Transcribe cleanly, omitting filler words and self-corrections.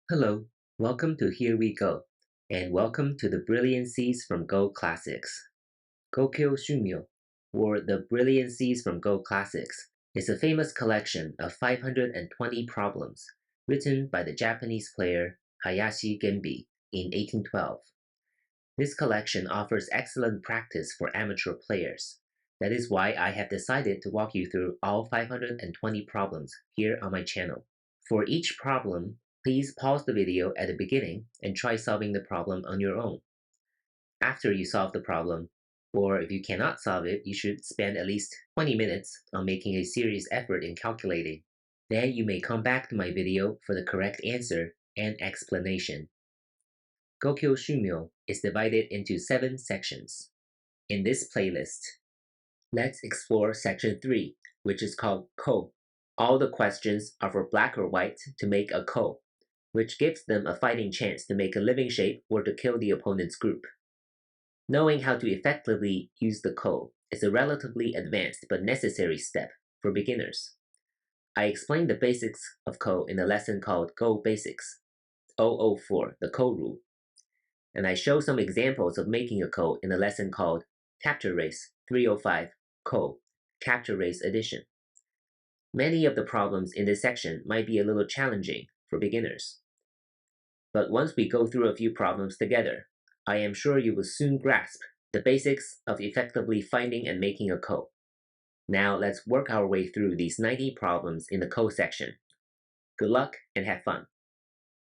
Hello, welcome to Here We Go, and welcome to the Brilliancies from Go Classics. Gokyo Shumyo, or the Brilliancies from Go Classics, is a famous collection of 520 problems written by the Japanese player Hayashi Genbi in 1812. This collection offers excellent practice for amateur players. That is why I have decided to walk you through all 520 problems here on my channel. For each problem, please pause the video at the beginning and try solving the problem on your own. After you solve the problem, or if you cannot solve it, you should spend at least 20 minutes on making a serious effort in calculating. Then you may come back to my video for the correct answer and explanation. Gokyo Shumyo is divided into 7 sections. In this playlist, let's explore section 3, which is called Ko. All the questions are for black or white to make a Ko, which gives them a fighting chance to make a living shape or to kill the opponent's group. Knowing how to effectively use the Ko is a relatively advanced but necessary step for beginners. I explained the basics of Ko in a lesson called Go Basics 004, the Ko rule. And I show some examples of making a Ko in a lesson called Capture Race 305 Ko, Capture Race Edition. Many of the problems in this section might be a little challenging for beginners. But once we go through a few problems together, I am sure you will soon grasp the basics of effectively finding and making a Ko. Now let's work our way through these 90 problems in the Ko section. Good luck and have fun.